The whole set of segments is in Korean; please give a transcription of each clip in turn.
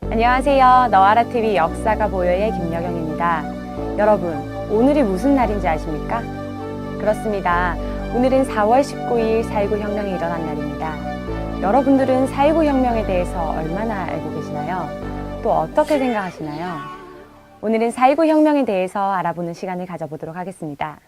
안녕하세요. 너와라TV 역사가 보여의 김여경입니다. 여러분, 오늘이 무슨 날인지 아십니까? 그렇습니다. 오늘은 4월 19일 4.19 혁명이 일어난 날입니다. 여러분들은 4.19 혁명에 대해서 얼마나 알고 계시나요? 또 어떻게 생각하시나요? 오늘은 4.19 혁명에 대해서 알아보는 시간을 가져보도록 하겠습니다.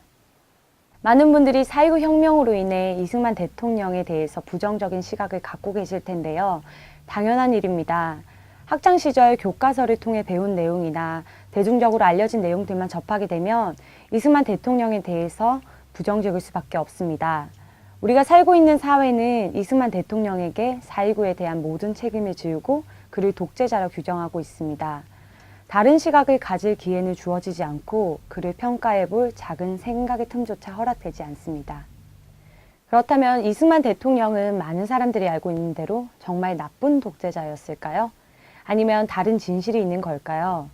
많은 분들이 4.19 혁명으로 인해 이승만 대통령에 대해서 부정적인 시각을 갖고 계실 텐데요. 당연한 일입니다. 학창시절 교과서를 통해 배운 내용이나 대중적으로 알려진 내용들만 접하게 되면 이승만 대통령에 대해서 부정적일 수밖에 없습니다. 우리가 살고 있는 사회는 이승만 대통령에게 4.19에 대한 모든 책임을 지우고 그를 독재자로 규정하고 있습니다. 다른 시각을 가질 기회는 주어지지 않고 그를 평가해볼 작은 생각의 틈조차 허락되지 않습니다. 그렇다면 이승만 대통령은 많은 사람들이 알고 있는 대로 정말 나쁜 독재자였을까요? 아니면 다른 진실이 있는 걸까요?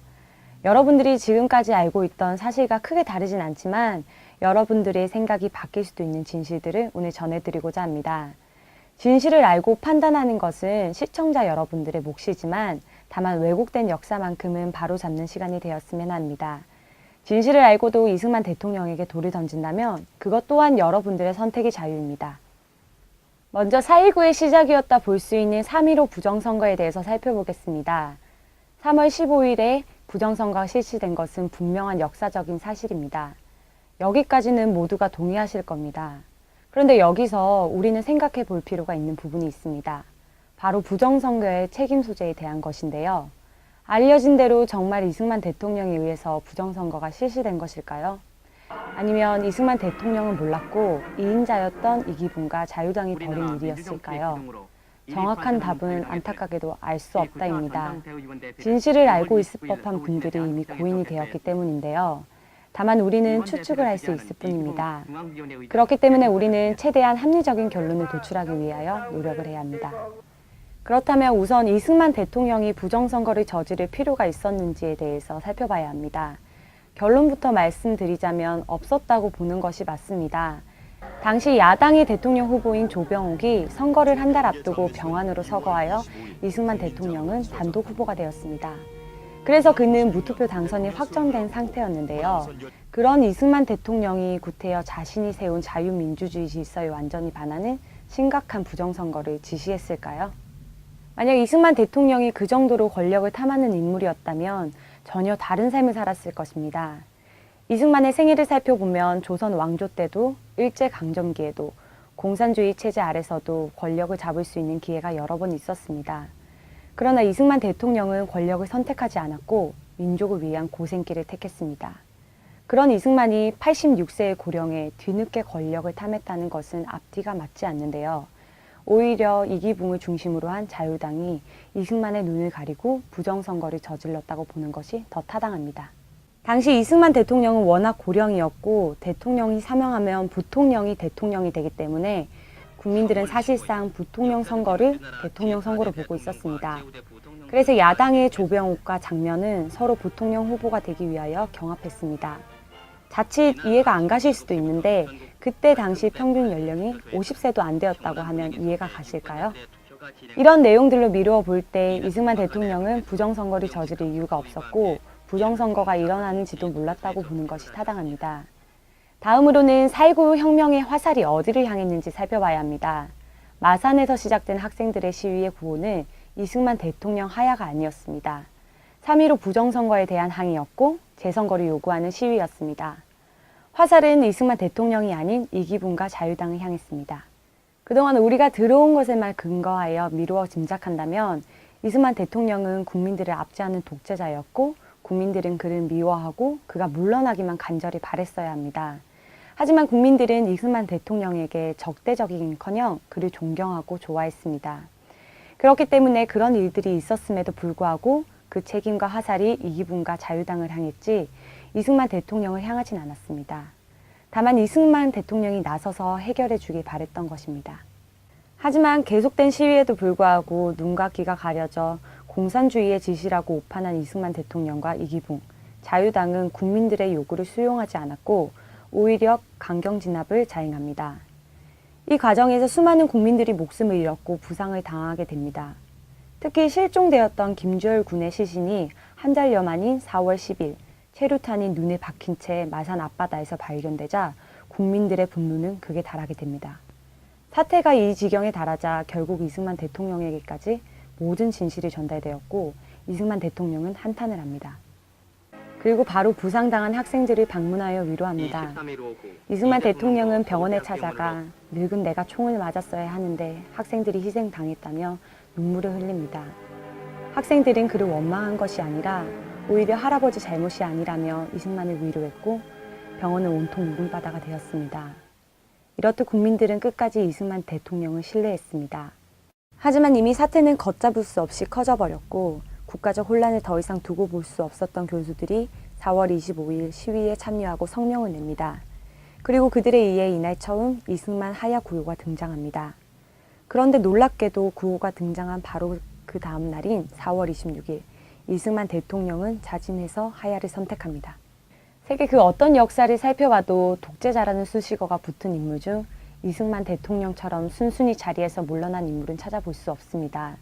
여러분들이 지금까지 알고 있던 사실과 크게 다르진 않지만 여러분들의 생각이 바뀔 수도 있는 진실들을 오늘 전해드리고자 합니다. 진실을 알고 판단하는 것은 시청자 여러분들의 몫이지만 다만 왜곡된 역사만큼은 바로잡는 시간이 되었으면 합니다. 진실을 알고도 이승만 대통령에게 돌을 던진다면 그것 또한 여러분들의 선택의 자유입니다. 먼저 4.19의 시작이었다 볼 수 있는 3.15 부정선거에 대해서 살펴보겠습니다. 3월 15일에 부정선거가 실시된 것은 분명한 역사적인 사실입니다. 여기까지는 모두가 동의하실 겁니다. 그런데 여기서 우리는 생각해 볼 필요가 있는 부분이 있습니다. 바로 부정선거의 책임 소재에 대한 것인데요. 알려진 대로 정말 이승만 대통령에 의해서 부정선거가 실시된 것일까요? 아니면 이승만 대통령은 몰랐고 2인자였던 이기붕과 자유당이 벌인 일이었을까요? 정확한 답은 안타깝게도 알 수 없다입니다. 진실을 알고 있을 법한 분들이 이미 고인이 되었기 때문인데요. 다만 우리는 추측을 할 수 있을 뿐입니다. 그렇기 때문에 우리는 최대한 합리적인 결론을 도출하기 위하여 노력을 해야 합니다. 그렇다면 우선 이승만 대통령이 부정선거를 저지를 필요가 있었는지에 대해서 살펴봐야 합니다. 결론부터 말씀드리자면 없었다고 보는 것이 맞습니다. 당시 야당의 대통령 후보인 조병옥이 선거를 한 달 앞두고 병안으로 서거하여 이승만 대통령은 단독 후보가 되었습니다. 그래서 그는 무투표 당선이 확정된 상태였는데요. 그런 이승만 대통령이 구태여 자신이 세운 자유민주주의 질서에 완전히 반하는 심각한 부정선거를 지시했을까요? 만약 이승만 대통령이 그 정도로 권력을 탐하는 인물이었다면 전혀 다른 삶을 살았을 것입니다. 이승만의 생애를 살펴보면 조선 왕조 때도 일제강점기에도 공산주의 체제 아래서도 권력을 잡을 수 있는 기회가 여러 번 있었습니다. 그러나 이승만 대통령은 권력을 선택하지 않았고 민족을 위한 고생길을 택했습니다. 그런 이승만이 86세의 고령에 뒤늦게 권력을 탐했다는 것은 앞뒤가 맞지 않는데요. 오히려 이기붕을 중심으로 한 자유당이 이승만의 눈을 가리고 부정선거를 저질렀다고 보는 것이 더 타당합니다. 당시 이승만 대통령은 워낙 고령이었고 대통령이 사명하면 부통령이 대통령이 되기 때문에 국민들은 사실상 부통령 선거를 대통령 선거로 보고 있었습니다. 그래서 야당의 조병옥과 장면은 서로 부통령 후보가 되기 위하여 경합했습니다. 자칫 이해가 안 가실 수도 있는데 그때 당시 평균 연령이 50세도 안 되었다고 하면 이해가 가실까요? 이런 내용들로 미루어 볼 때 이승만 대통령은 부정선거를 저지를 이유가 없었고 부정선거가 일어나는지도 몰랐다고 보는 것이 타당합니다. 다음으로는 4.19 혁명의 화살이 어디를 향했는지 살펴봐야 합니다. 마산에서 시작된 학생들의 시위의 구호는 이승만 대통령 하야가 아니었습니다. 3.15 부정선거에 대한 항의였고 재선거를 요구하는 시위였습니다. 화살은 이승만 대통령이 아닌 이기붕과 자유당을 향했습니다. 그동안 우리가 들어온 것에만 근거하여 미루어 짐작한다면 이승만 대통령은 국민들을 압제하는 독재자였고 국민들은 그를 미워하고 그가 물러나기만 간절히 바랬어야 합니다. 하지만 국민들은 이승만 대통령에게 적대적이긴커녕 그를 존경하고 좋아했습니다. 그렇기 때문에 그런 일들이 있었음에도 불구하고 그 책임과 화살이 이기붕과 자유당을 향했지 이승만 대통령을 향하진 않았습니다. 다만 이승만 대통령이 나서서 해결해 주길 바랬던 것입니다. 하지만 계속된 시위에도 불구하고 눈과 귀가 가려져 공산주의의 지시라고 오판한 이승만 대통령과 이기붕, 자유당은 국민들의 요구를 수용하지 않았고 오히려 강경 진압을 자행합니다. 이 과정에서 수많은 국민들이 목숨을 잃었고 부상을 당하게 됩니다. 특히 실종되었던 김주열 군의 시신이 한 달여 만인 4월 10일 최루탄이 눈에 박힌 채 마산 앞바다에서 발견되자 국민들의 분노는 극에 달하게 됩니다. 사태가 이 지경에 달하자 결국 이승만 대통령에게까지 모든 진실이 전달되었고 이승만 대통령은 한탄을 합니다. 그리고 바로 부상당한 학생들을 방문하여 위로합니다. 이승만 대통령은 병원에 찾아가 늙은 내가 총을 맞았어야 하는데 학생들이 희생당했다며 눈물을 흘립니다. 학생들은 그를 원망한 것이 아니라 오히려 할아버지 잘못이 아니라며 이승만을 위로했고 병원은 온통 울음바다가 되었습니다. 이렇듯 국민들은 끝까지 이승만 대통령을 신뢰했습니다. 하지만 이미 사태는 걷잡을 수 없이 커져버렸고 국가적 혼란을 더 이상 두고 볼 수 없었던 교수들이 4월 25일 시위에 참여하고 성명을 냅니다. 그리고 그들에 의해 이날 처음 이승만 하야 구호가 등장합니다. 그런데 놀랍게도 구호가 등장한 바로 그 다음 날인 4월 26일 이승만 대통령은 자진해서 하야를 선택합니다. 세계 그 어떤 역사를 살펴봐도 독재자라는 수식어가 붙은 인물 중 이승만 대통령처럼 순순히 자리에서 물러난 인물은 찾아볼 수 없습니다.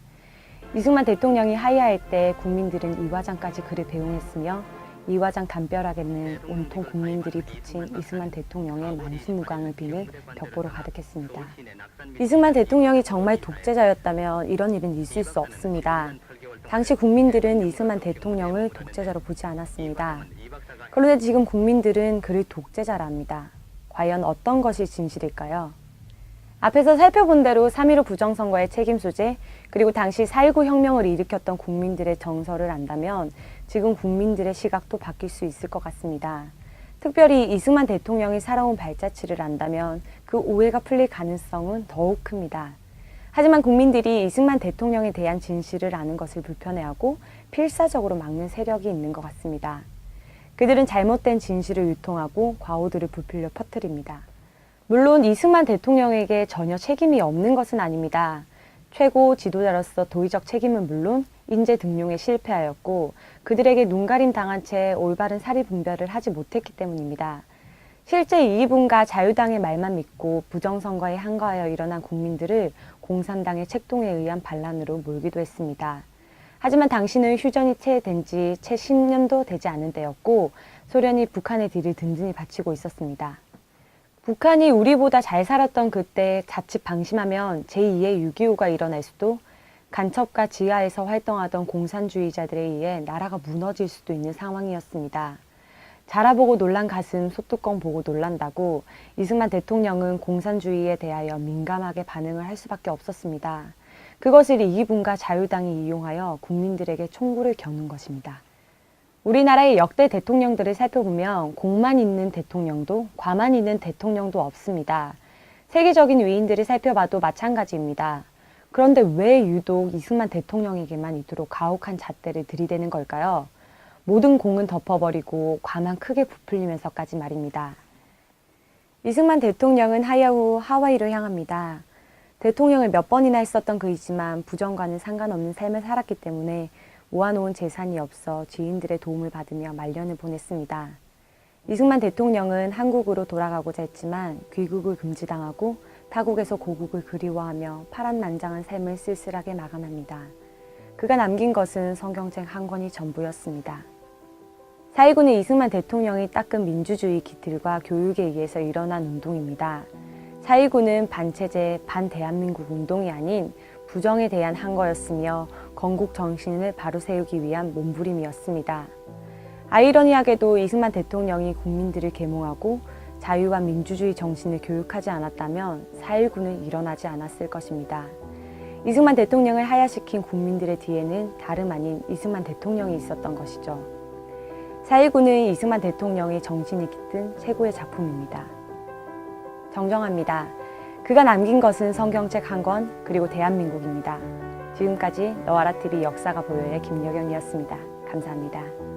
이승만 대통령이 하야할 때 국민들은 이화장까지 그를 배웅했으며 이화장 담벼락에는 온통 국민들이 붙인 이승만 대통령의 만수무강을 비는 벽보로 가득했습니다. 이승만 대통령이 정말 독재자였다면 이런 일은 있을 수 없습니다. 당시 국민들은 이승만 대통령을 독재자로 보지 않았습니다. 그런데 지금 국민들은 그를 독재자라 합니다. 과연 어떤 것이 진실일까요? 앞에서 살펴본 대로 3.15 부정선거의 책임 소재, 그리고 당시 4.19 혁명을 일으켰던 국민들의 정서를 안다면 지금 국민들의 시각도 바뀔 수 있을 것 같습니다. 특별히 이승만 대통령이 살아온 발자취를 안다면 그 오해가 풀릴 가능성은 더욱 큽니다. 하지만 국민들이 이승만 대통령에 대한 진실을 아는 것을 불편해하고 필사적으로 막는 세력이 있는 것 같습니다. 그들은 잘못된 진실을 유통하고 과오들을 부풀려 퍼뜨립니다. 물론 이승만 대통령에게 전혀 책임이 없는 것은 아닙니다. 최고 지도자로서 도의적 책임은 물론 인재 등용에 실패하였고 그들에게 눈가림 당한 채 올바른 사리 분별을 하지 못했기 때문입니다. 실제 이기분과 자유당의 말만 믿고 부정선거에 항거하여 일어난 국민들을 공산당의 책동에 의한 반란으로 몰기도 했습니다. 하지만 당시는 휴전이 채된 지 채 10년도 되지 않은 때였고 소련이 북한의 뒤를 든든히 받치고 있었습니다. 북한이 우리보다 잘 살았던 그때 자칫 방심하면 제2의 6.25가 일어날 수도, 간첩과 지하에서 활동하던 공산주의자들에 의해 나라가 무너질 수도 있는 상황이었습니다. 자라보고 놀란 가슴 소뚜껑 보고 놀란다고 이승만 대통령은 공산주의에 대하여 민감하게 반응을 할 수밖에 없었습니다. 그것을 이기분과 자유당이 이용하여 국민들에게 총구를 겨눈 것입니다. 우리나라의 역대 대통령들을 살펴보면 공만 있는 대통령도 과만 있는 대통령도 없습니다. 세계적인 위인들을 살펴봐도 마찬가지입니다. 그런데 왜 유독 이승만 대통령에게만 이토록 가혹한 잣대를 들이대는 걸까요? 모든 공은 덮어버리고 과만 크게 부풀리면서까지 말입니다. 이승만 대통령은 하야 후 하와이로 향합니다. 대통령을 몇 번이나 했었던 그이지만 부정과는 상관없는 삶을 살았기 때문에 모아놓은 재산이 없어 지인들의 도움을 받으며 말년을 보냈습니다. 이승만 대통령은 한국으로 돌아가고자 했지만 귀국을 금지당하고 타국에서 고국을 그리워하며 파란만장한 삶을 쓸쓸하게 마감합니다. 그가 남긴 것은 성경책 한 권이 전부였습니다. 4.19는 이승만 대통령이 닦은 민주주의 기틀과 교육에 의해서 일어난 운동입니다. 4.19는 반체제, 반대한민국 운동이 아닌 부정에 대한 항거였으며 건국 정신을 바로 세우기 위한 몸부림이었습니다. 아이러니하게도 이승만 대통령이 국민들을 계몽하고 자유와 민주주의 정신을 교육하지 않았다면 4.19는 일어나지 않았을 것입니다. 이승만 대통령을 하야시킨 국민들의 뒤에는 다름 아닌 이승만 대통령이 있었던 것이죠. 4.19는 이승만 대통령의 정신이 깃든 최고의 작품입니다. 정정합니다. 그가 남긴 것은 성경책 한 권, 그리고 대한민국입니다. 지금까지 너와라TV 역사가 보여의 김여경이었습니다. 감사합니다.